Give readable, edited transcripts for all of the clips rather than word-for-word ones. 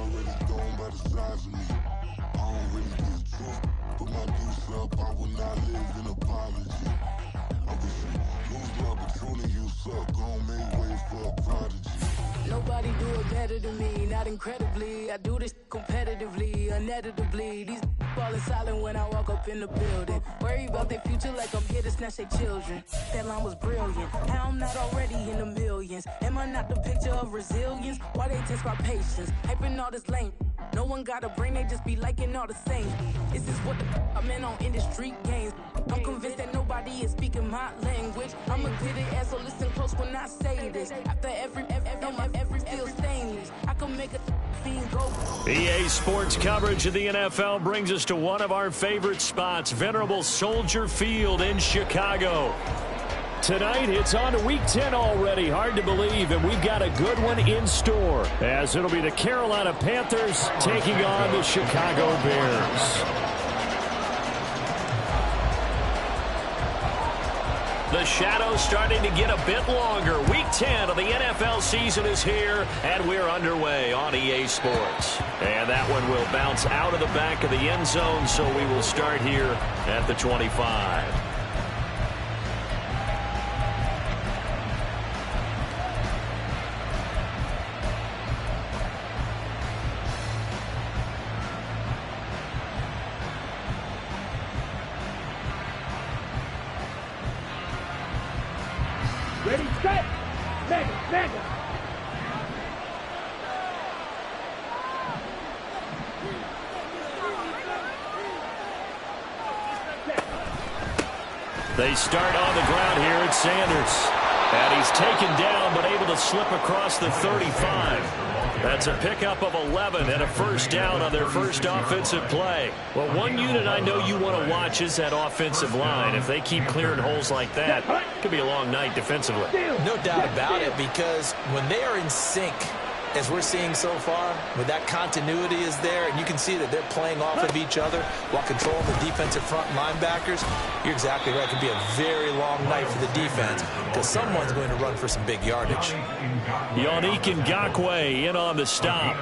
already gone by the size of me. I don't really get drunk, but my deuce up, I will not live in apology. I wish you lose the opportunity, you suck, gon' make way for a prodigy. Nobody do it better than me, not incredibly. I do this competitively, uneditably. These falling silent when I walk up in the building. Worry about their future like I'm here to snatch their children. That line was brilliant. How I'm not already in the millions. Am I not the picture of resilience? Why they test my patience? Hyping all this lame. No one got a brain, they just be liking all the same. Is this what the I'm in on industry games? I'm convinced that nobody is speaking my language. I'm a good ass, so listen close when I say this. After every feel stainless, I can make a fiend go. EA Sports coverage of the NFL brings us to one of our favorite spots, venerable Soldier Field in Chicago. Tonight, it's on to Week 10 already. Hard to believe, and we've got a good one in store, as it'll be the Carolina Panthers taking on the Chicago Bears. The shadow's starting to get a bit longer. Week 10 of the NFL season is here, and we're underway on EA Sports. And that one will bounce out of the back of the end zone, so we will start here at the 25. Ready, set, mega. They start on the ground here at Sanders. And he's taken down, but able to slip across the 35. That's a pickup of 11 and a first down on their first offensive play. Well, one unit I know you want to watch is that offensive line. If they keep clearing holes like that, it could be a long night defensively. No doubt about it, because when they are in sync, as we're seeing so far, when that continuity is there, and you can see that they're playing off of each other while controlling the defensive front linebackers, you're exactly right. It could be a very long night for the defense because someone's going to run for some big yardage. Yannick Ngakoue in on the stop.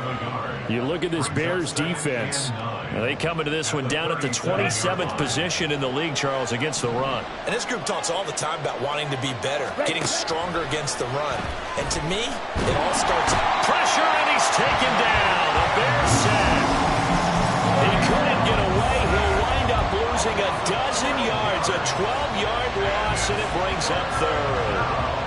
You look at this Bears defense. They come into this one down at the 27th position in the league, Charles, against the run. And this group talks all the time about wanting to be better, getting stronger against the run. And to me, it all starts pressure, and he's taken down. The Bears sack. He couldn't get away. He'll wind up losing a dozen yards, a 12-yard loss, and it brings up third.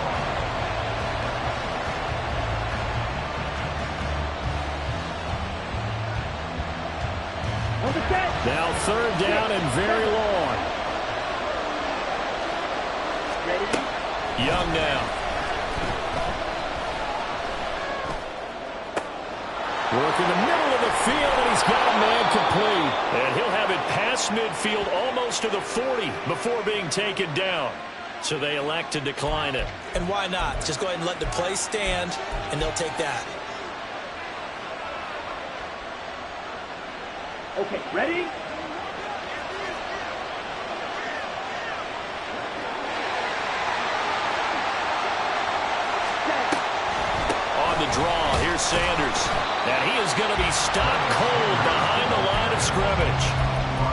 Now third down and very long. Young now. Work in the middle of the field, and he's got a man complete. And he'll have it past midfield almost to the 40 before being taken down. So they elect to decline it. And why not? Just go ahead and let the play stand, and they'll take that. Okay, ready? On the draw, here's Sanders. And he is going to be stopped cold behind the line of scrimmage.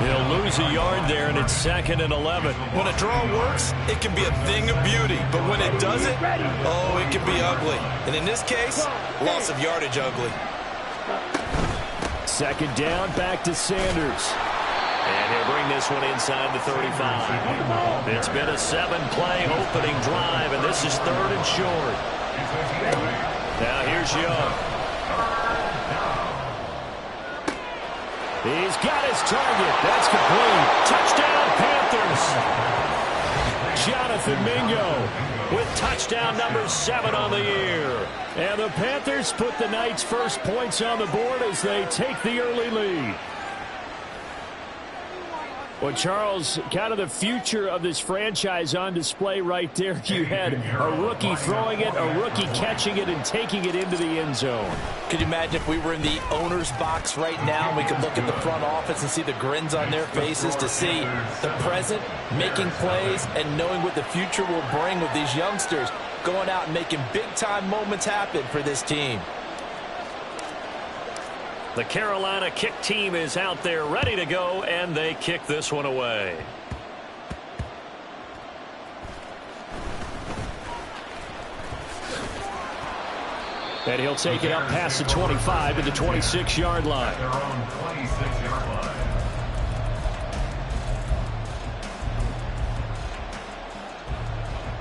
He'll lose a yard there, and it's 2nd and 11. When a draw works, it can be a thing of beauty. But when it doesn't, oh, it can be ugly. And in this case, loss of yardage ugly. 2nd down, back to Sanders. And he'll bring this one inside the 35. It's been a 7-play opening drive, and this is 3rd and short. Now here's Young. He's got his target. That's complete. Touchdown, Panthers. Jonathan Mingo with touchdown number 7 on the year. And the Panthers put the night's first points on the board as they take the early lead. Well, Charles, kind of the future of this franchise on display right there. You had a rookie throwing it, a rookie catching it, and taking it into the end zone. Could you imagine if we were in the owner's box right now and we could look at the front office and see the grins on their faces to see the present, making plays, and knowing what the future will bring with these youngsters going out and making big-time moments happen for this team. The Carolina kick team is out there ready to go, and they kick this one away. And he'll take it up past the 25 to the 26-yard line. Their own 26-yard line.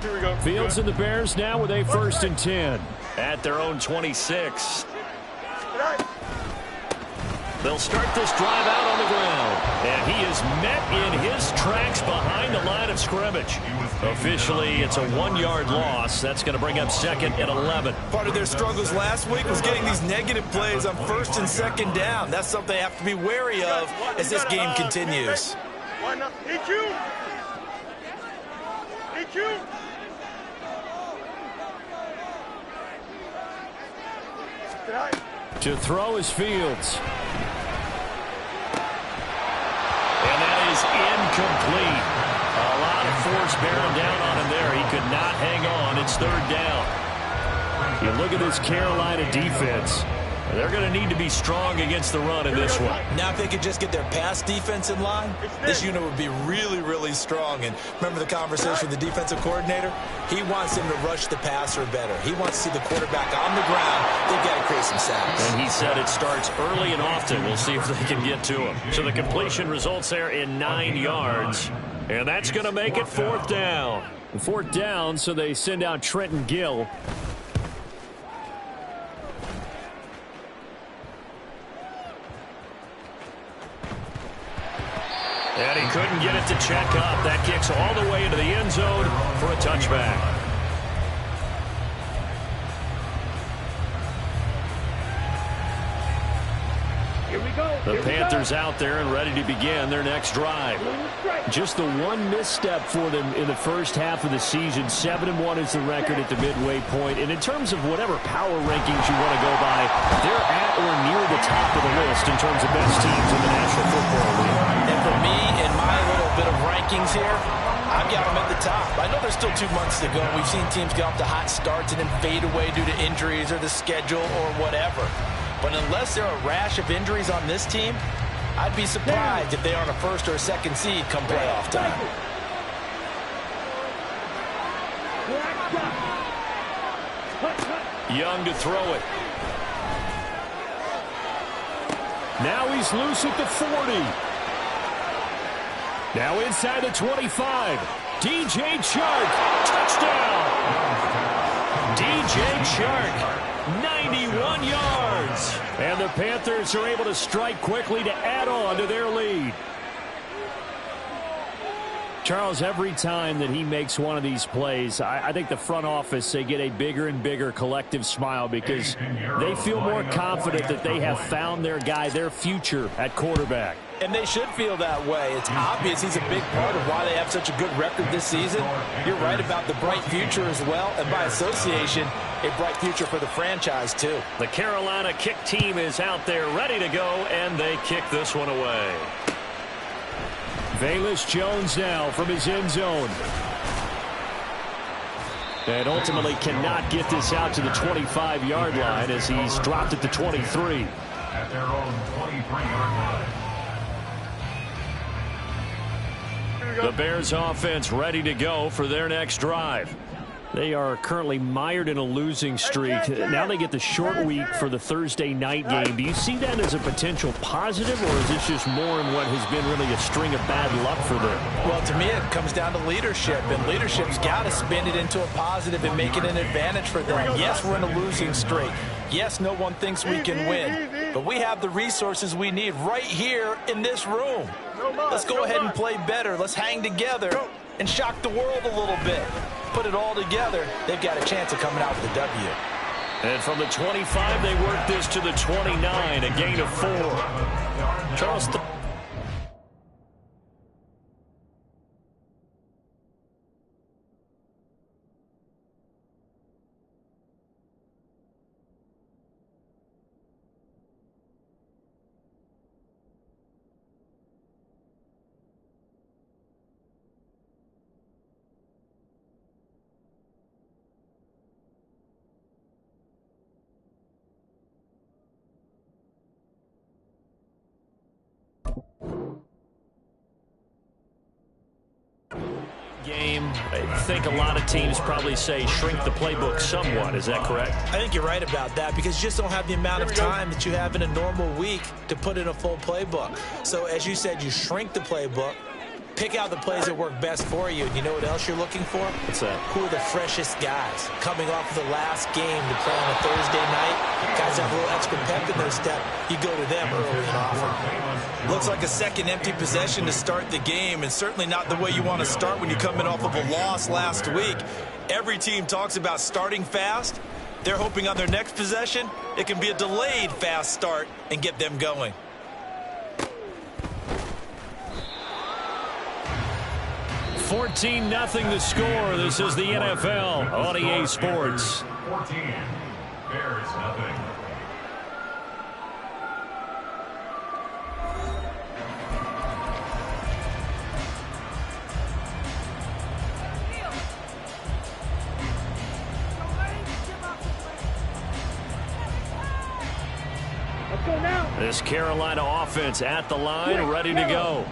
Here we go. Fields and the Bears now with a 1st and 10 at their own 26. They'll start this drive out on the ground. And he is met in his tracks behind the line of scrimmage. Officially, it's a 1-yard loss. That's going to bring up 2nd and 11. Part of their struggles last week was getting these negative plays on 1st and 2nd down. That's something they have to be wary of as this game continues. Why not? Hit you! Hit you! To throw is Fields. And that is incomplete. A lot of force bearing down on him there. He could not hang on. It's 3rd down. You look at this Carolina defense. They're going to need to be strong against the run in this one. Now, if they could just get their pass defense in line, this unit would be really, really strong. And remember the conversation with the defensive coordinator? He wants them to rush the passer better. He wants to see the quarterback on the ground. They've got to create some sacks. And he said it starts early and often. We'll see if they can get to him. So the completion results there in 9 yards. And that's going to make it 4th down. 4th down, so they send out Trenton Gill. And he couldn't get it to check up. That kicks all the way into the end zone for a touchback. Here we go. The Here we Panthers go. out there and ready to begin their next drive. Just the one misstep for them in the first half of the season. 7-1 is the record at the midway point. And in terms of whatever power rankings you want to go by, they're at or near the top of the list in terms of best teams in the National Football League. And for me, in my little bit of rankings here, I've got them at the top. I know there's still 2 months to go. We've seen teams get off to hot starts and then fade away due to injuries or the schedule or whatever. But unless there are a rash of injuries on this team, I'd be surprised if they aren't a 1st or a 2nd seed come playoff time. Young to throw it. Now he's loose at the 40. Now inside the 25. DJ Chark, touchdown. DJ Chark, 91 yards. And the Panthers are able to strike quickly to add on to their lead. Charles, every time that he makes one of these plays, I think the front office, they get a bigger and bigger collective smile because they feel more confident that they have found their guy, their future at quarterback. And they should feel that way. It's obvious he's a big part of why they have such a good record this season. You're right about the bright future as well, and by association, a bright future for the franchise too. The Carolina kick team is out there ready to go, and they kick this one away. Velus Jones now from his end zone. And ultimately cannot get this out to the 25-yard line as he's dropped at the 23. At their own 23-yard line. The Bears offense ready to go for their next drive. They are currently mired in a losing streak. Now they get the short week for the Thursday night game. Do you see that as a potential positive, or is this just more in what has been really a string of bad luck for them? Well, to me, it comes down to leadership, and leadership's got to spin it into a positive and make it an advantage for them. Yes, we're in a losing streak. Yes, no one thinks we can win, but we have the resources we need right here in this room. Let's go ahead and play better. Let's hang together and shock the world a little bit. Put it all together, they've got a chance of coming out with a W. And from the 25, they work this to the 29, a gain of 4. Charles. game. I think a lot of teams probably say shrink the playbook somewhat. Is that correct? I think you're right about that because you just don't have the amount of time that you have in a normal week to put in a full playbook. So as you said, you shrink the playbook, pick out the plays that work best for you. And you know what else you're looking for? What's that? Who are the freshest guys coming off of the last game to play on a Thursday night? Guys have a little extra pep in their step. You go to them early and often. Looks like a second empty possession to start the game, and certainly not the way you want to start when you're coming off of a loss last week. Every team talks about starting fast. They're hoping on their next possession it can be a delayed fast start and get them going. 14-0 the score. This is the NFL on EA Sports. 14. Bears nothing. Let's go now. This Carolina offense at the line, ready to go.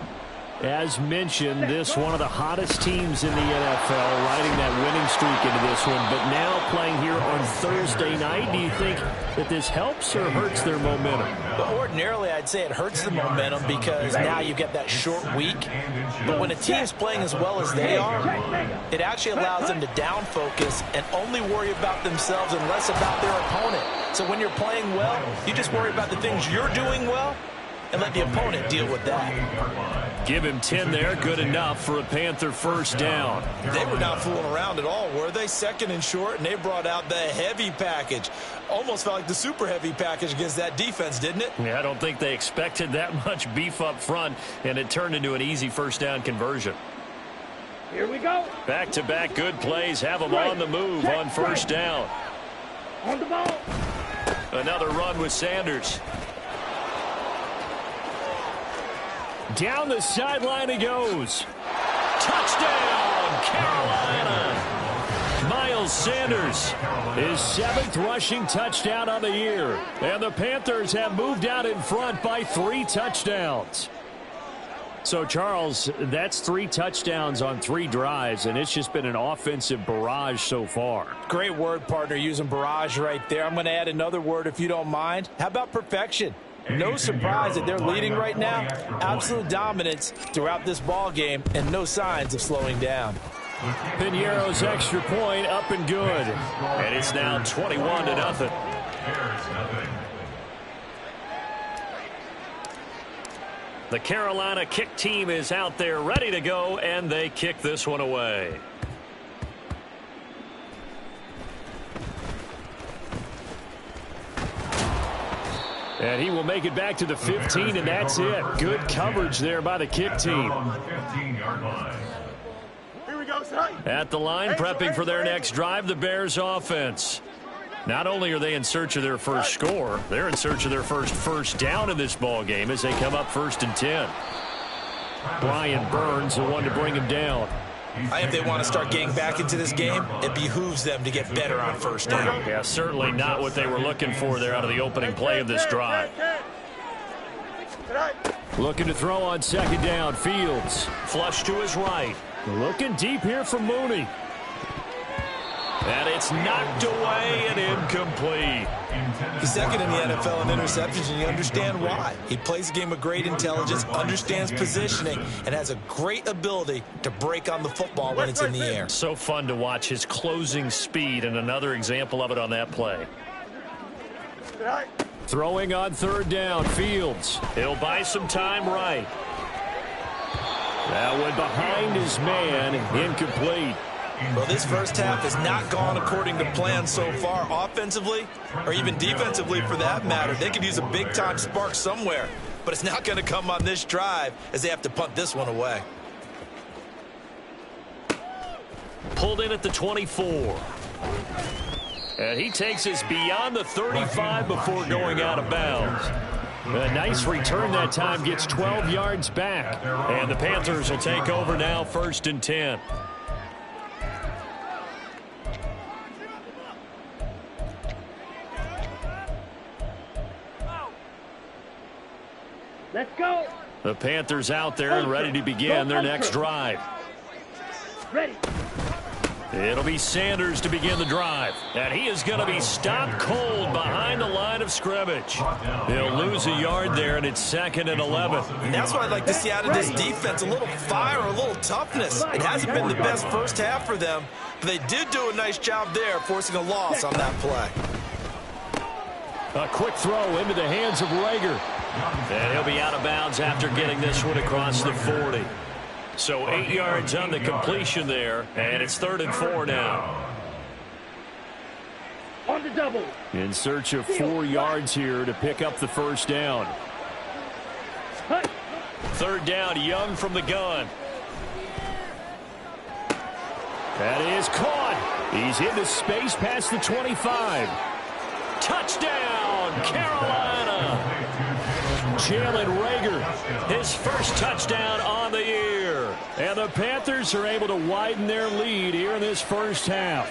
As mentioned, this one of the hottest teams in the NFL, riding that winning streak into this one, but now playing here on Thursday night. Do you think that this helps or hurts their momentum? But ordinarily, I'd say it hurts the momentum because now you get that short week. But when a team's playing as well as they are, it actually allows them to down focus and only worry about themselves and less about their opponent. So when you're playing well, you just worry about the things you're doing well and let the opponent deal with that. Give him 10 there. Good enough for a Panther first down. They were not fooling around at all, were they? Second and short, and they brought out the heavy package. Almost felt like the super heavy package against that defense, didn't it? Yeah, I don't think they expected that much beef up front, and it turned into an easy first down conversion. Here we go. Back-to-back good plays have them on the move on first down. On the ball. Another run with Sanders. Down the sideline he goes. Touchdown, Carolina. Miles Sanders, his 7th rushing touchdown on the year. And the Panthers have moved out in front by 3 touchdowns. So, Charles, that's 3 touchdowns on 3 drives, and it's just been an offensive barrage so far. Great word, partner, using barrage right there. I'm going to add another word if you don't mind. How about perfection? No surprise that they're leading right now. Absolute dominance throughout this ball game and no signs of slowing down. Piñeiro's extra point up and good. And it's now 21-0. Bears nothing. The Carolina kick team is out there ready to go, and they kick this one away. And he will make it back to the 15, and that's it. Good coverage there by the kick team. Here we go, son. At the line, prepping for their next drive, the Bears offense. Not only are they in search of their first score, they're in search of their first down in this ball game as they come up 1st and 10. Brian Burns, the one to bring him down. I think if they want to start getting back into this game, it behooves them to get better on first down. Yeah, certainly not what they were looking for there out of the opening play of this drive. Looking to throw on 2nd down. Fields. Flush to his right. Looking deep here from Mooney. And it's knocked away and incomplete. He's second in the NFL in interceptions, and you understand why. He plays a game of great intelligence, understands positioning, and has a great ability to break on the football when it's in the air. So fun to watch his closing speed, and another example of it on that play. Throwing on 3rd down, Fields. He'll buy some time right. That one behind his man, incomplete. Well, this first half has not gone according to plan so far offensively or even defensively for that matter. They could use a big-time spark somewhere, but it's not going to come on this drive as they have to punt this one away. Pulled in at the 24. And he takes us beyond the 35 before going out of bounds. A nice return that time, gets 12 yards back. And the Panthers will take over now, 1st and 10. Let's go. The Panthers out there and ready to begin their next drive. Ready. It'll be Sanders to begin the drive. And he is going to be stopped cold behind the line of scrimmage. He'll lose a yard there, and it's 2nd and 11. And that's what I'd like to see out of this defense, a little fire, a little toughness. It hasn't been the best first half for them, but they did do a nice job there, forcing a loss on that play. A quick throw into the hands of Rager. And he'll be out of bounds after getting this one across the 40. So 8 yards on the completion there, and it's 3rd and 4 now. On the double. In search of 4 yards here to pick up the first down. 3rd down, Young from the gun. That is caught. He's into space past the 25. Touchdown, Carolina. Jalen Rager, his first touchdown on the year. And the Panthers are able to widen their lead here in this first half.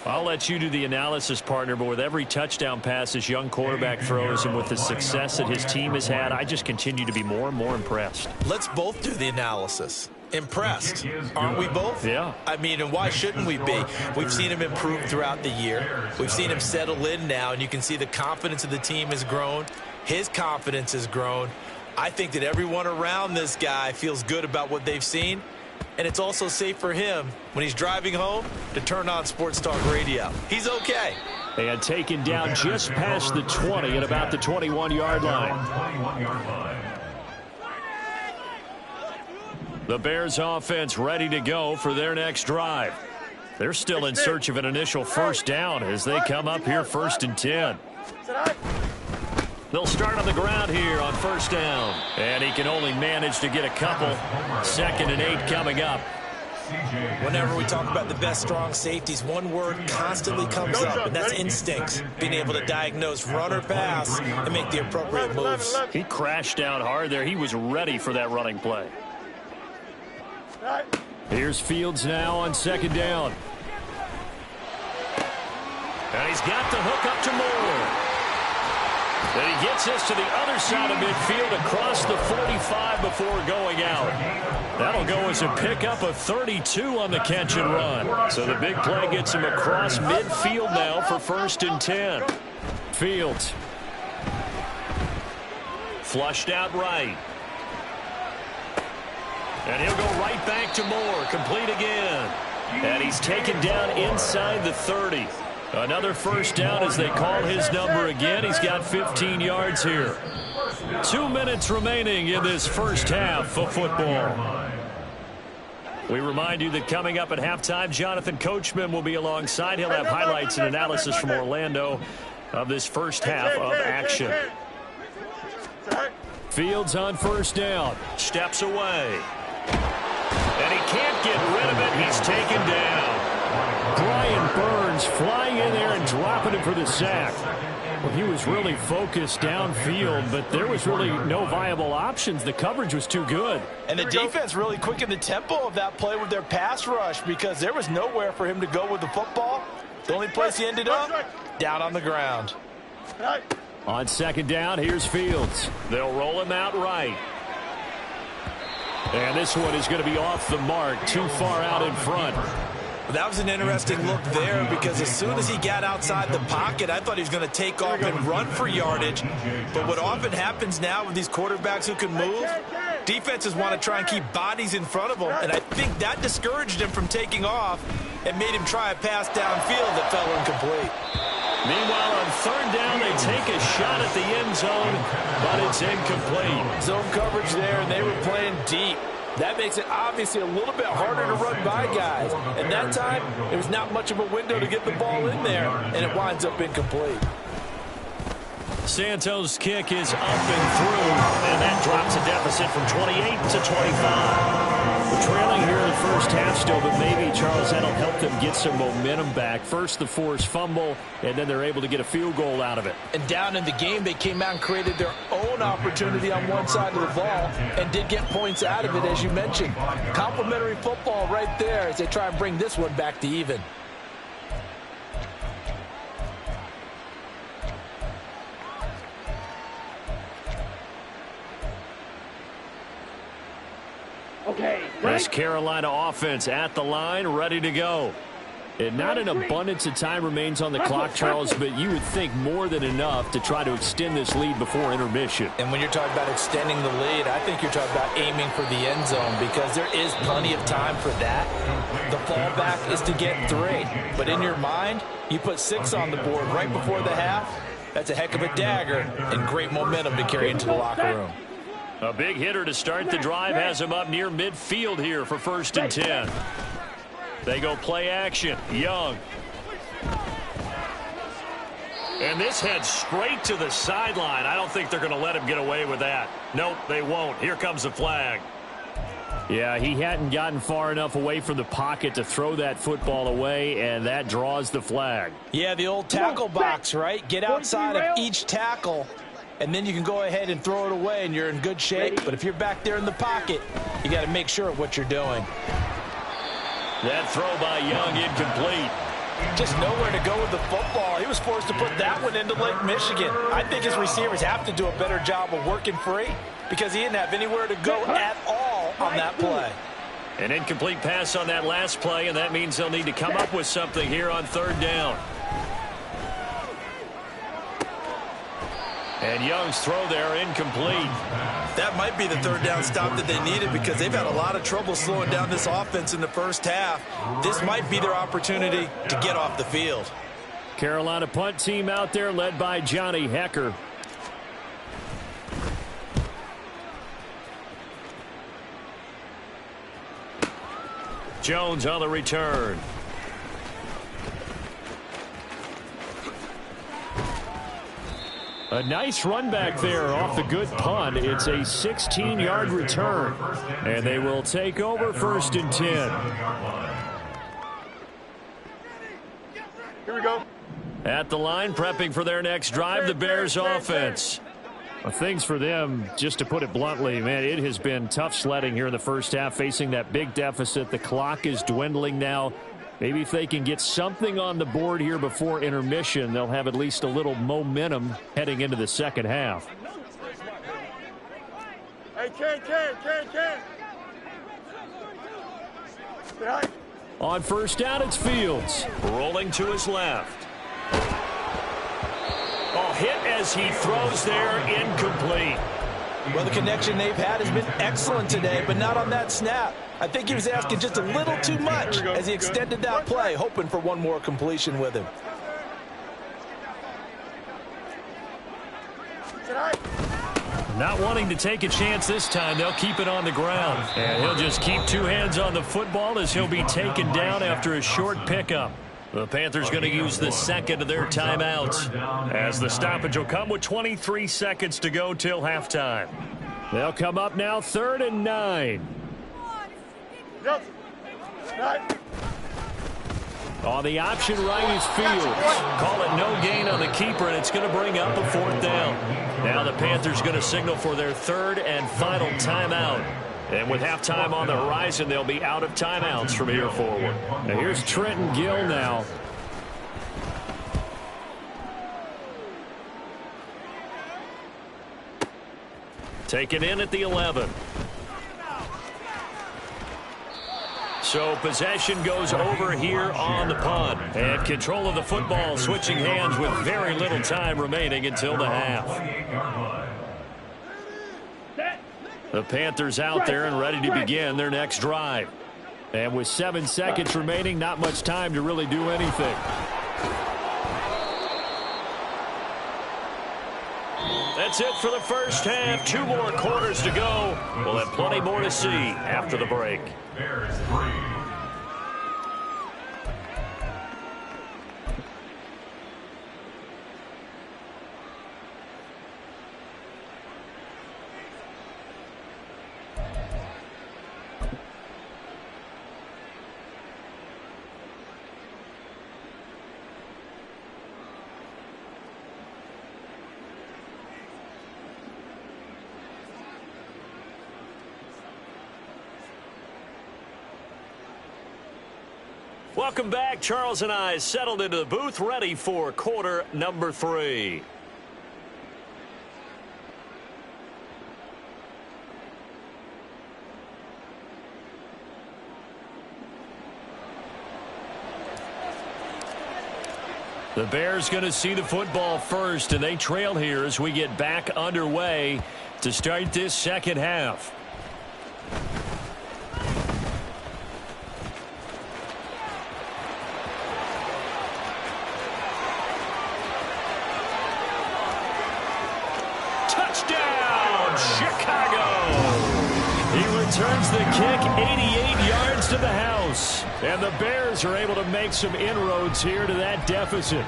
I'll let you do the analysis, partner, but with every touchdown pass this young quarterback throws and with the success that his team has had, I just continue to be more and more impressed. Let's both do the analysis. Impressed, aren't we both? Yeah. I mean, and why shouldn't we be? We've seen him improve throughout the year. We've seen him settle in now, and you can see the confidence of the team has grown. His confidence has grown. I think that everyone around this guy feels good about what they've seen, and it's also safe for him when he's driving home to turn on Sports Talk Radio. He's okay. And taken down just past the 20 at about the 21-yard line. The Bears offense ready to go for their next drive. They're still in search of an initial first down as they come up here 1st and 10. They'll start on the ground here on first down. And he can only manage to get a couple. 2nd and 8 coming up. Whenever we talk about the best strong safeties, one word constantly comes up, and that's instincts. Being able to diagnose run or pass and make the appropriate moves. He crashed down hard there. He was ready for that running play. Here's Fields now on 2nd down. And he's got the hook up to Moore. And he gets this to the other side of midfield across the 45 before going out. That'll go as a pickup of 32 on the catch and run. So the big play gets him across midfield now for 1st and 10. Fields. Flushed out right. And he'll go right back to Moore. Complete again. And he's taken down inside the 30. Another first down as they call his number again. He's got 15 yards here. 2 minutes remaining in this first half of football. We remind you that coming up at halftime, Jonathan Coachman will be alongside. He'll have highlights and analysis from Orlando of this first half of action. Fields on first down. Steps away. And he can't get rid of it. He's taken down. Brian Burns flying in there and dropping him for the sack. Well, he was really focused downfield, but there was really no viable options. The coverage was too good. And the defense really quickened the tempo of that play with their pass rush because there was nowhere for him to go with the football. The only place he ended up, down on the ground. On 2nd down, here's Fields. They'll roll him out right. And this one is going to be off the mark, too far out in front. That was an interesting look there because as soon as he got outside the pocket, I thought he was going to take off and run for yardage. But what often happens now with these quarterbacks who can move, defenses want to try and keep bodies in front of him. And I think that discouraged him from taking off and made him try a pass downfield that fell incomplete. Meanwhile, on 3rd down, they take a shot at the end zone, but it's incomplete. Zone coverage there, and they were playing deep. That makes it obviously a little bit harder to run by guys. And that time, it was not much of a window to get the ball in there, and it winds up incomplete. Santos' kick is up and through, and that drops a deficit from 28 to 25. We're trailing here in the first half still, but maybe, Charles, that'll help them get some momentum back. First, the forced fumble, and then they're able to get a field goal out of it. And down in the game, they came out and created their own opportunity on one side of the ball and did get points out of it, as you mentioned. Complimentary football right there as they try and bring this one back to even. Okay. This Carolina offense at the line, ready to go. And not an abundance of time remains on the clock, Charles, but you would think more than enough to try to extend this lead before intermission. And when you're talking about extending the lead, I think you're talking about aiming for the end zone because there is plenty of time for that. The fallback is to get 3. But in your mind, you put 6 on the board right before the half. That's a heck of a dagger and great momentum to carry into the locker room. A big hitter to start the drive has him up near midfield here for 1st and 10. They go play action. Young. And this heads straight to the sideline. I don't think they're going to let him get away with that. Nope, they won't. Here comes the flag. Yeah, he hadn't gotten far enough away from the pocket to throw that football away, and that draws the flag. Yeah, the old tackle box, right? Get outside of each tackle, and then you can go ahead and throw it away, and you're in good shape. But if you're back there in the pocket, you got to make sure of what you're doing. That throw by Young incomplete. Just nowhere to go with the football. He was forced to put that one into Lake Michigan. I think his receivers have to do a better job of working free because he didn't have anywhere to go at all on that play. An incomplete pass on that last play, and that means they'll need to come up with something here on 3rd down. And Young's throw there incomplete. That might be the 3rd down stop that they needed because they've had a lot of trouble slowing down this offense in the first half. This might be their opportunity to get off the field. Carolina punt team out there led by Johnny Hecker. Jones on the return. A nice run back there off the good punt. It's a 16-yard return. And they will take over 1st and 10. Here we go. At the line, prepping for their next drive, the Bears offense. Well, things for them, just to put it bluntly, man, it has been tough sledding here in the first half, facing that big deficit. The clock is dwindling now. Maybe if they can get something on the board here before intermission, they'll have at least a little momentum heading into the second half. Hey, Ken. On 1st down, it's Fields. Rolling to his left. Oh, hit as he throws there, incomplete. Well, the connection they've had has been excellent today, but not on that snap. I think he was asking just a little too much as he extended that play, hoping for one more completion with him. Not wanting to take a chance this time, they'll keep it on the ground. And he'll just keep 2 hands on the football as he'll be taken down after a short pickup. The Panthers going to use the 2nd of their timeouts as the stoppage will come with 23 seconds to go till halftime. They'll come up now 3rd and 9. On the option right is Fields. Call it no gain on the keeper, and it's going to bring up a 4th down. Now the Panthers going to signal for their 3rd and final timeout. And with halftime on the horizon, they'll be out of timeouts from here forward. Now here's Trenton Gill now. Taken in at the 11. So possession goes over here on the punt. And control of the football switching hands with very little time remaining until the half. The Panthers out there and ready to begin their next drive. And with 7 seconds remaining, not much time to really do anything. That's it for the first half. 2 more quarters to go. We'll have plenty more to see after the break. Bears 3. Welcome back. Charles and I settled into the booth, ready for quarter number 3. The Bears going to see the football first, and they trail here as we get back underway to start this second half. Touchdown, Chicago! He returns the kick 88 yards to the house. And the Bears are able to make some inroads here to that deficit.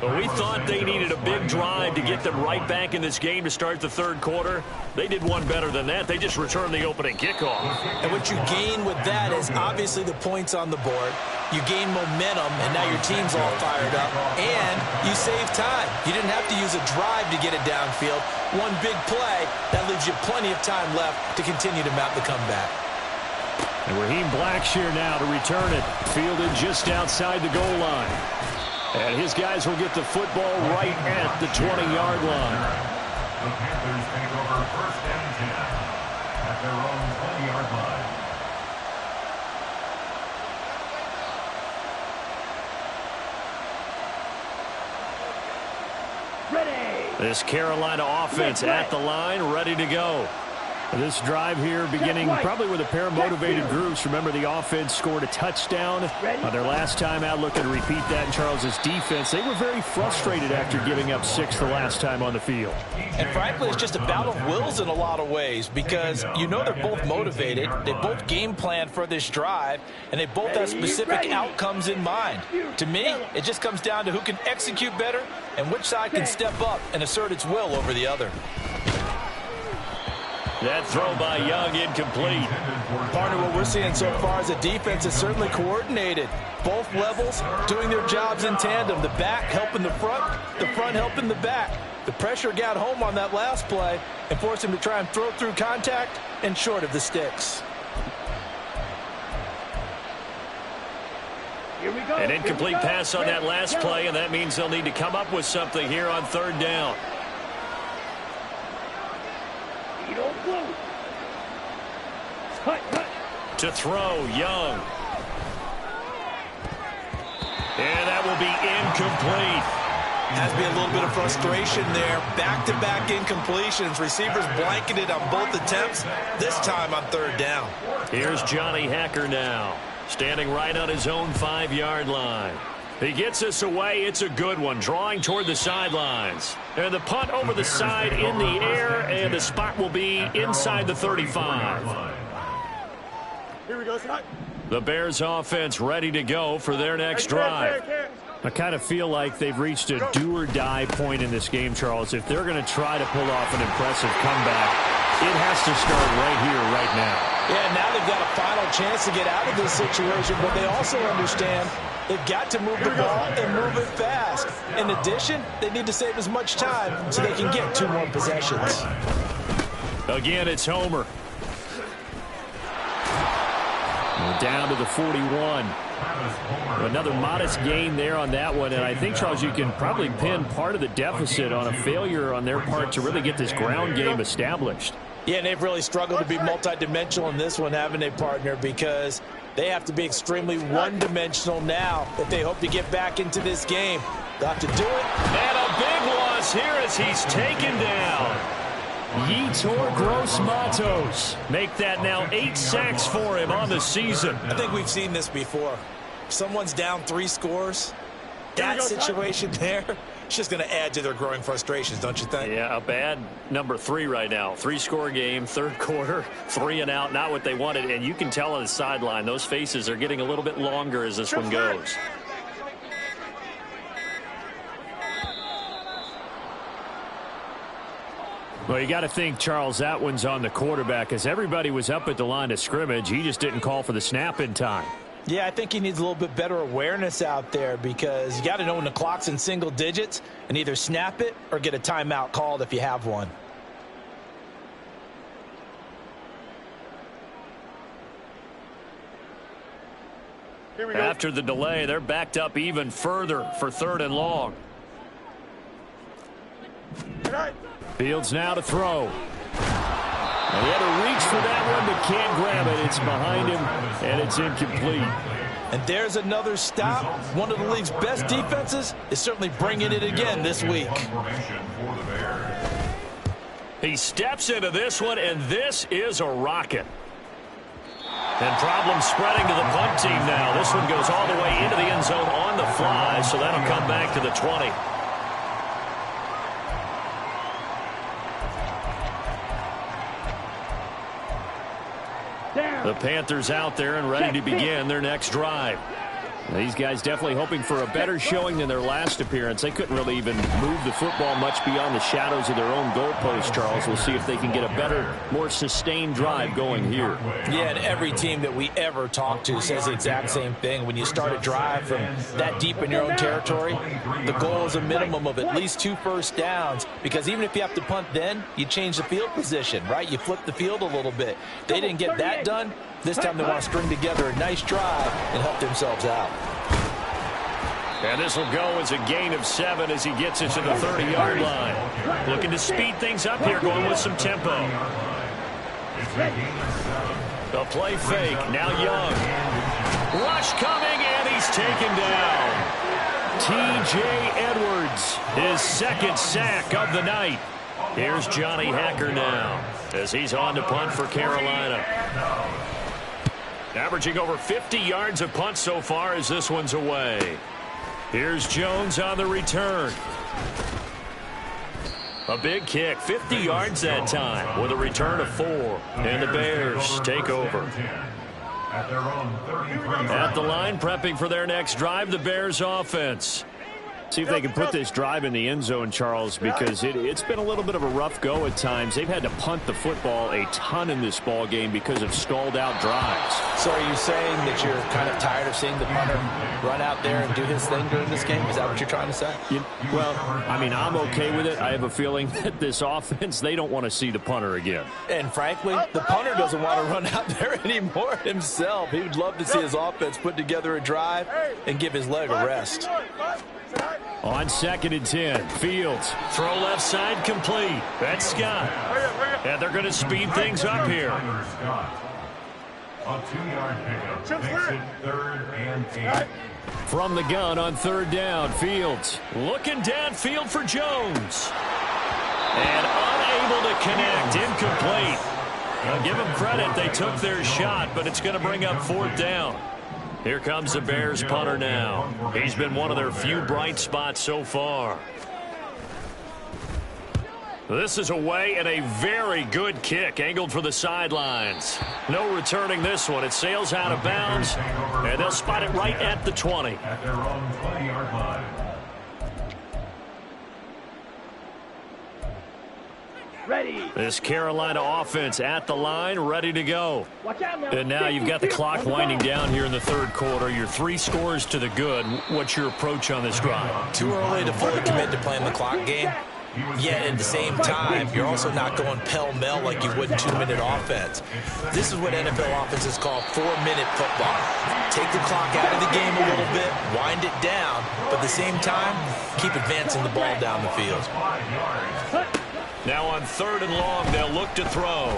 But we thought they needed a big drive to get them right back in this game to start the third quarter. They did one better than that. They just returned the opening kickoff. And what you gain with that is obviously the points on the board. You gain momentum, and now your team's all fired up. And you save time. You didn't have to use a drive to get it downfield. One big play, that leaves you plenty of time left to continue to mount the comeback. And Raheem Blackshear now to return it. Fielded just outside the goal line. And his guys will get the football right at the 20-yard line. The Panthers take over first and 10 at their own 20-yard line. Ready. This Carolina offense at the line, ready to go. This drive here beginning probably with a pair of motivated groups. Remember, the offense scored a touchdown on their last time out. Looking to repeat that in Charles's defense. They were very frustrated after giving up 6 the last time on the field. And frankly, it's just a battle of wills in a lot of ways because you know they're both motivated. They both game planned for this drive, and they both have specific outcomes in mind. To me, it just comes down to who can execute better and which side can step up and assert its will over the other. That throw by Young incomplete. Partner, what we're seeing so far is a defense is certainly coordinated. Both levels doing their jobs in tandem. The back helping the front helping the back. The pressure got home on that last play and forced him to try and throw through contact and short of the sticks. Here we go. An incomplete pass on that last play, and that means they'll need to come up with something here on third down. To throw, Young. And that will be incomplete. Has to be a little bit of frustration there. Back-to-back incompletions. Receivers blanketed on both attempts, this time on third down. Here's Johnny Hacker now, standing right on his own 5-yard line. He gets us away. It's a good one, drawing toward the sidelines. And the punt over the side in the air, and the spot will be inside the 35. Here we go, son. The Bears offense ready to go for their next drive. I kind of feel like they've reached a do-or-die point in this game, Charles. If they're going to try to pull off an impressive comeback, it has to start right here, right now. Yeah, now they've got a final chance to get out of this situation, but they also understand they've got to move the ball and move it fast. In addition, they need to save as much time so they can get 2 more possessions. Again, it's Homer. Down to the 41. Another modest gain there on that one, and I think, Charles, you can probably pin part of the deficit on a failure on their part to really get this ground game established. Yeah, and they've really struggled to be multidimensional in this one, haven't they, partner? Because they have to be extremely one-dimensional now if they hope to get back into this game. They'll have to do it. And a big loss here as he's taken down. Yetur Gross-Matos make that now 8 sacks for him on the season. I think we've seen this before. If someone's down 3 scores, that situation there, it's just going to add to their growing frustrations, don't you think? Yeah, a bad number 3 right now. 3-score game, third quarter, 3 and out, not what they wanted. And you can tell on the sideline, those faces are getting a little bit longer as this one goes. Well, you got to think, Charles, that one's on the quarterback as everybody was up at the line of scrimmage. He just didn't call for the snap in time. Yeah, I think he needs a little bit better awareness out there because you got to know when the clock's in single digits and either snap it or get a timeout called if you have one. Here we go. After the delay, they're backed up even further for 3rd and long. Fields now to throw. And he had to reach for that one, but can't grab it. It's behind him, and it's incomplete. And there's another stop. One of the league's best defenses is certainly bringing it again this week. He steps into this one, and this is a rocket. And problems spreading to the punt team now. This one goes all the way into the end zone on the fly, so that'll come back to the 20. The Panthers out there and ready to begin their next drive. These guys definitely hoping for a better showing than their last appearance. They couldn't really even move the football much beyond the shadows of their own goalpost, Charles. We'll see if they can get a better, more sustained drive going here. Yeah, and every team that we ever talk to says the exact same thing. When you start a drive from that deep in your own territory, the goal is a minimum of at least 2 first downs, because even if you have to punt then, you change the field position, right? You flip the field a little bit. They didn't get that done. This time they want to string together a nice drive and help themselves out. And this will go as a gain of 7 as he gets it to the 30-yard line. Looking to speed things up here, going with some tempo. A play fake, now Young. Rush coming, and he's taken down. T.J. Edwards, his second sack of the night. Here's Johnny Hacker now as he's on to punt for Carolina. Averaging over 50 yards of punt so far as this one's away. Here's Jones on the return. A big kick, 50 yards that time with a return of 4. And the Bears take over. At the line, prepping for their next drive, the Bears offense. See if they can put this drive in the end zone, Charles, because it's been a little bit of a rough go at times. They've had to punt the football a ton in this ball game because of stalled-out drives. So are you saying that you're kind of tired of seeing the punter run out there and do his thing during this game? Is that what you're trying to say? Well, I mean, I'm okay with it. I have a feeling that this offense, they don't want to see the punter again. And frankly, the punter doesn't want to run out there anymore himself. He would love to see his offense put together a drive and give his leg a rest. On 2nd and 10, Fields. Throw left side complete. That's Scott. And they're going to speed things up here. A 2-yard pickup makes it 3rd and 8. From the gun on 3rd down, Fields looking downfield for Jones. And unable to connect, incomplete. I'll give them credit, they took their shot, but it's going to bring up 4th down. Here comes the Bears punter now. He's been one of their few bright spots so far. This is away and a very good kick angled for the sidelines. No returning this one. It sails out of bounds, and they'll spot it right at the 20. At their own 20-yard line. Ready. This Carolina offense at the line, ready to go. Watch out now. And now you've got the clock winding down here in the 3rd quarter. You're 3 scores to the good. What's your approach on this drive? Too early to fully commit to playing the clock game. Yet at the same time, you're also not going pell-mell like you would in 2-minute offense. This is what NFL offenses call 4-minute football. Take the clock out of the game a little bit, wind it down, but at the same time, keep advancing the ball down the field. Now on 3rd and long, they'll look to throw.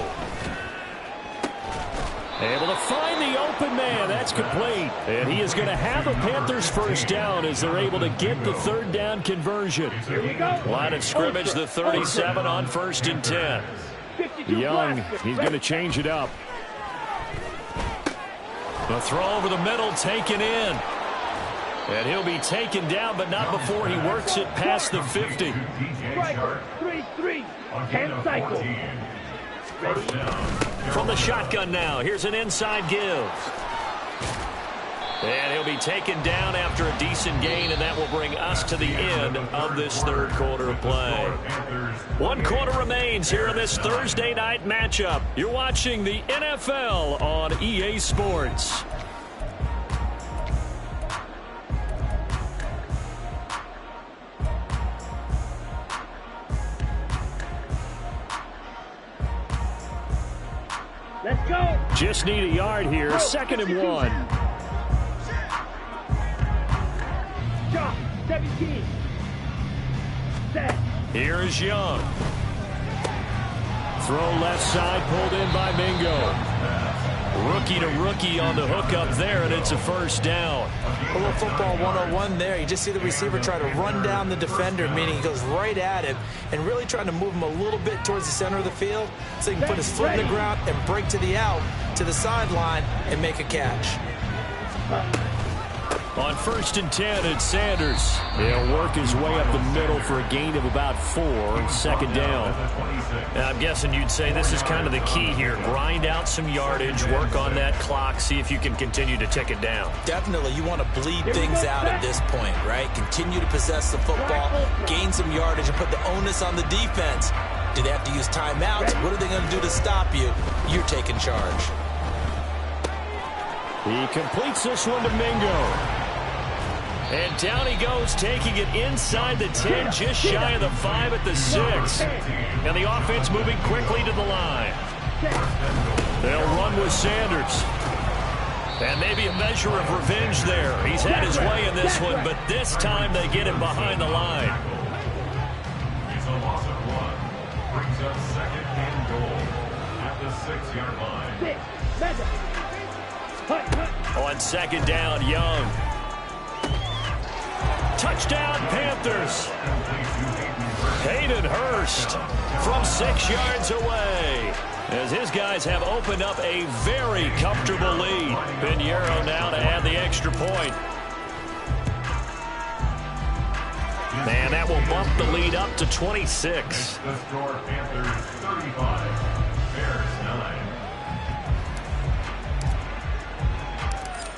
Able to find the open man. That's complete. And he is going to have a Panthers first down as they're able to get the 3rd down conversion. Line of scrimmage, the 37 on 1st and 10. Young, he's going to change it up. The throw over the middle taken in. And he'll be taken down, but not before he works it past the 50. Striker, 3-3, 10 cycles. From the shotgun now, here's an inside give. And he'll be taken down after a decent gain, and that will bring us to the end of this 3rd quarter of play. 1 quarter remains here in this Thursday night matchup. You're watching the NFL on EA Sports. Let's go. Just need a yard here, 2nd and 1. Shot, 17. Set. Here is Young. Throw left side, pulled in by Mingo. Rookie to rookie on the hookup there, and it's a first down. A little football 101 there. You just see the receiver try to run down the defender, meaning he goes right at him and really trying to move him a little bit towards the center of the field so he can put his foot in the ground and break to the out, to the sideline, and make a catch. On 1st and 10, it's Sanders. He'll work his way up the middle for a gain of about 4, 2nd down. Now, I'm guessing you'd say this is kind of the key here. Grind out some yardage, work on that clock, see if you can continue to tick it down. Definitely, you want to bleed things out at this point, right? Continue to possess the football, gain some yardage, and put the onus on the defense. Do they have to use timeouts? What are they going to do to stop you? You're taking charge. He completes this one to Mingo. And down he goes, taking it inside the 10, just shy of the 5 at the 6. And the offense moving quickly to the line. They'll run with Sanders. And maybe a measure of revenge there. He's had his way in this one, but this time they get him behind the line. It's a loss of 1. Brings up 2nd and goal at the 6-yard line. On 2nd down, Young. Touchdown, Panthers. Hayden Hurst from 6 yards away. As his guys have opened up a very comfortable lead. Pinheiro now to add the extra point. And that will bump the lead up to 26. The score, Panthers 35, Bears 9.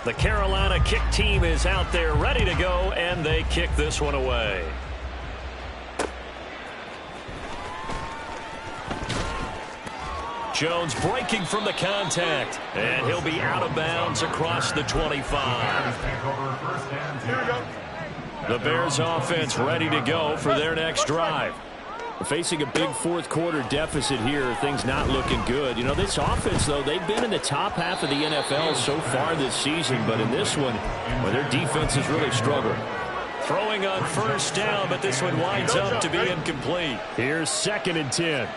The Carolina kick team is out there ready to go, and they kick this one away. Jones breaking from the contact, and he'll be out of bounds across the 25. The Bears offense ready to go for their next drive. Facing a big 4th quarter deficit here, things not looking good. You know, this offense, though, they've been in the top half of the NFL so far this season, but in this one, well, their defense has really struggled. Throwing on 1st down, but this one winds up to be incomplete. Here's 2nd and 10.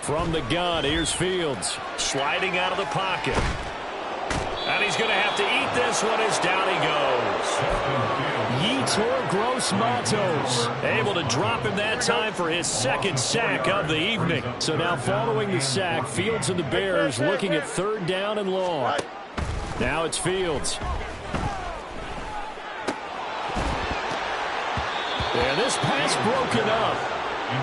From the gun, here's Fields. Sliding out of the pocket. And he's going to have to eat this one as down he goes. Yetur Gross-Matos able to drop him that time for his 2nd sack of the evening. So now following the sack, Fields and the Bears looking at 3rd down and long. Now it's Fields. And this pass broken up.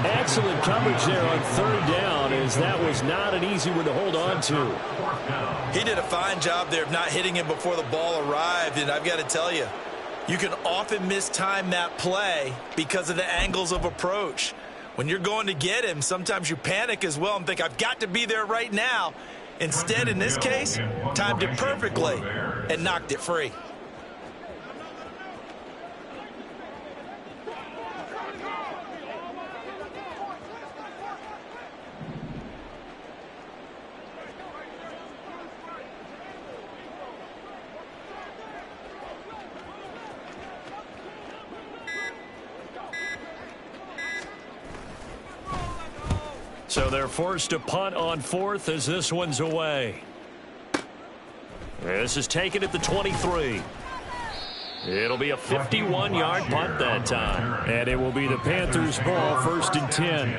Excellent coverage there on 3rd down, as that was not an easy one to hold on to. He did a fine job there of not hitting him before the ball arrived, and I've got to tell you, you can often mistime that play because of the angles of approach. When you're going to get him, sometimes you panic as well and think, I've got to be there right now. Instead, in this case, timed it perfectly and knocked it free. So they're forced to punt on 4th as this one's away. This is taken at the 23. It'll be a 51-yard punt that time. And it will be the Panthers' ball, 1st and 10.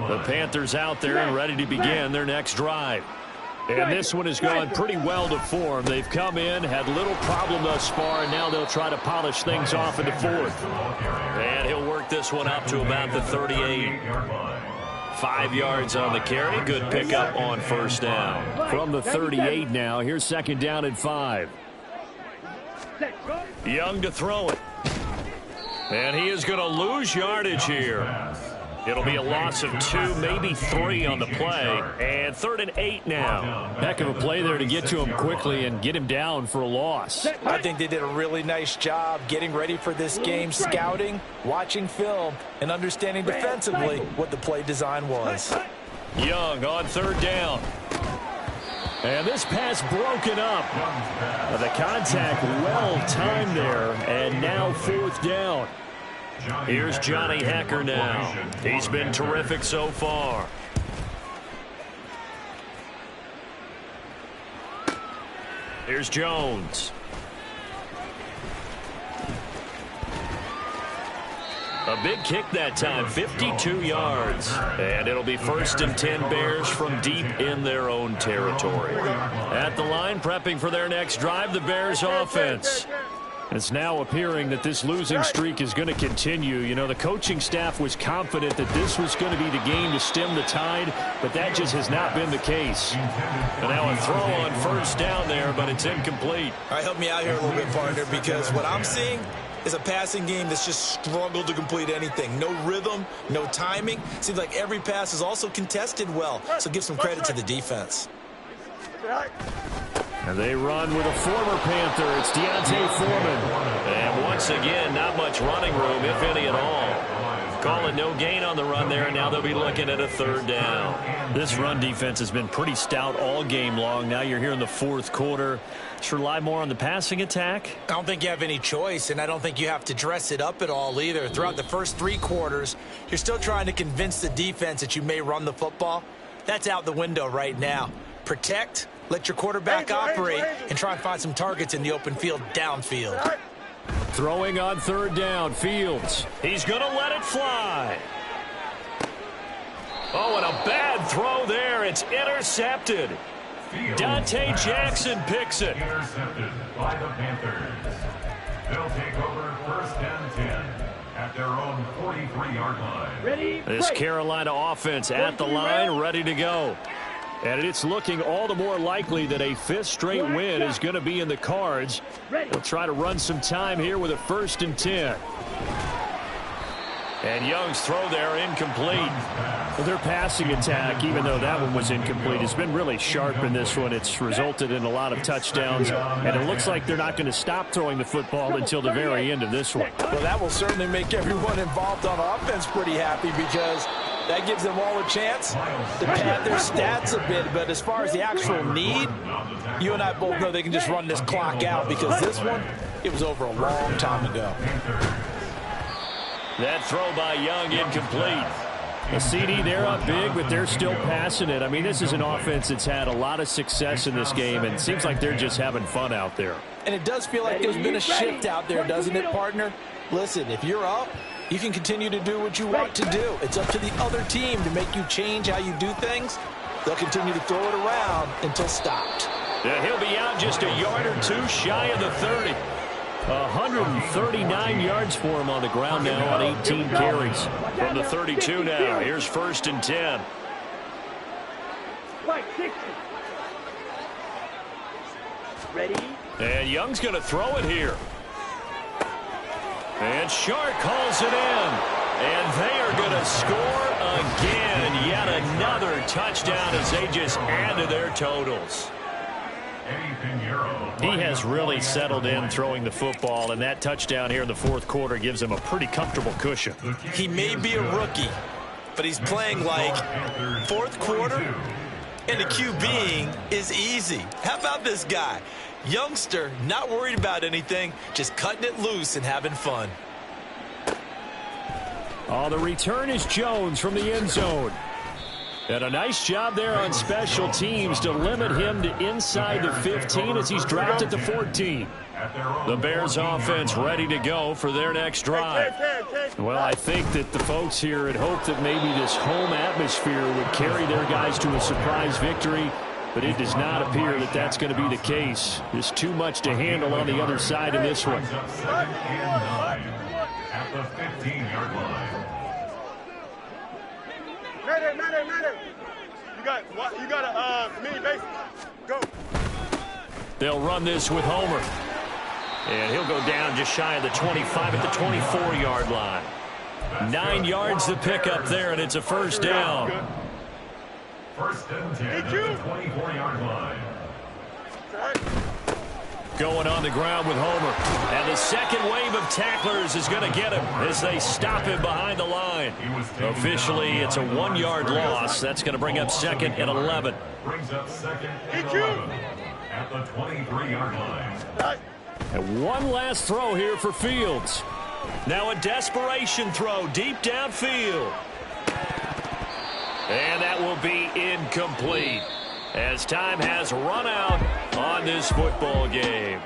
The Panthers out there and ready to begin their next drive. And this one has gone pretty well to form. They've come in, had little problem thus far, and now they'll try to polish things off into 4th. And he'll work this one up to about the 38. 5 yards on the carry. Good pickup on 1st down. From the 38 now, here's 2nd down and 5. Young to throw it. And he is going to lose yardage here. It'll be a loss of 2, maybe 3 on the play. And 3rd and 8 now. Heck of a play there to get to him quickly and get him down for a loss. I think they did a really nice job getting ready for this game, scouting, watching film, and understanding defensively what the play design was. Young on 3rd down. And this pass broken up. The contact well timed there, and now 4th down. Here's Johnny Hacker now. He's been terrific so far. Here's Jones. A big kick that time, 52 yards. And it'll be 1st and 10 Bears from deep in their own territory. At the line, prepping for their next drive, the Bears offense. It's now appearing that this losing streak is going to continue. You know, the coaching staff was confident that this was going to be the game to stem the tide, but that just has not been the case. And now a throw on 1st down there, but it's incomplete. All right, help me out here a little bit, partner, because what I'm seeing is a passing game that's just struggled to complete anything. No rhythm, no timing. Seems like every pass is also contested well, so give some credit to the defense. And they run with a former Panther. It's Deontay Foreman. And once again, not much running room, if any at all. Call it no gain on the run there, and now they'll be looking at a 3rd down. This run defense has been pretty stout all game long. Now you're here in the 4th quarter. Should rely more on the passing attack? I don't think you have any choice, and I don't think you have to dress it up at all either. Throughout the first 3 quarters, you're still trying to convince the defense that you may run the football. That's out the window right now. Protect, let your quarterback operate, and try and find some targets in the open field downfield. Throwing on 3rd down, Fields. He's going to let it fly. Oh, and a bad throw there. It's intercepted. Dante Jackson picks it. Intercepted by the Panthers. They'll take over 1st and 10 at their own 43-yard line. Ready? This break. Carolina offense at the line, ready to go. And it's looking all the more likely that a 5th straight win is going to be in the cards. They'll try to run some time here with a 1st and 10. And Young's throw there incomplete. Well, their passing attack, even though that one was incomplete, has been really sharp in this one. It's resulted in a lot of touchdowns, and it looks like they're not going to stop throwing the football until the very end of this one. Well, that will certainly make everyone involved on offense pretty happy, because that gives them all a chance to pad their stats a bit. But as far as the actual need, you and I both know they can just run this clock out, because this one, it was over a long time ago. That throw by Young incomplete. A CD, they're up big, but they're still passing it. I mean, this is an offense that's had a lot of success in this game, and it seems like they're just having fun out there. And it does feel like there's been a shift out there, doesn't it, partner? Listen, if you're up, you can continue to do what you want to do. It's up to the other team to make you change how you do things. They'll continue to throw it around until stopped. Yeah, he'll be out just a yard or 2 shy of the 30. 139 yards for him on the ground now on 18 carries. From the 32 now, here's 1st and 10. Right, 60. Ready? And Young's going to throw it here. And Shark calls it in. And they are going to score again. Yet another touchdown as they just add to their totals. He has really settled in throwing the football, and that touchdown here in the 4th quarter gives him a pretty comfortable cushion. He may be a rookie, but he's playing like 4th quarter, and the QBing is easy. How about this guy? Youngster, not worried about anything, just cutting it loose and having fun. Oh, the return is Jones from the end zone. And a nice job there on special teams to limit him to inside the 15 as he's dropped at the 14. The Bears offense ready to go for their next drive. Well, I think that the folks here had hoped that maybe this home atmosphere would carry their guys to a surprise victory, but it does not appear that that's going to be the case. There's too much to handle on the other side in this one. At the 15-yard line. Madden. You got a mini base. Go. They'll run this with Homer. And he'll go down just shy of the 25 at the 24-yard line. 9 yards to pick up there, and it's a 1st down. 1st and 10 at the 24-yard line. Going on the ground with Homer. And the second wave of tacklers is going to get him as they stop him behind the line. Officially, it's a 1-yard loss. That's going to bring up 2nd and 11. Brings up 2nd and 11 at the 23-yard line. And one last throw here for Fields. Now a desperation throw deep downfield. And that will be incomplete as time has run out on this football game.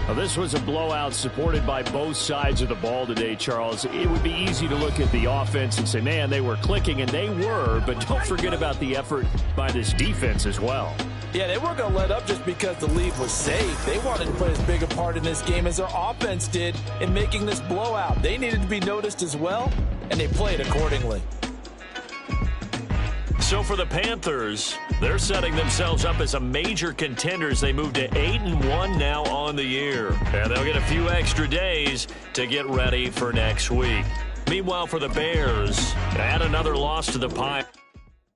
Well, this was a blowout supported by both sides of the ball today, Charles. It would be easy to look at the offense and say, man, they were clicking, and they were, but don't forget about the effort by this defense as well. Yeah, they weren't going to let up just because the lead was safe. They wanted to play as big a part in this game as their offense did in making this blowout. They needed to be noticed as well, and they played accordingly. So for the Panthers, they're setting themselves up as a major contenders. They move to 8-1 now on the year. And they'll get a few extra days to get ready for next week. Meanwhile, for the Bears, add another loss to the pile.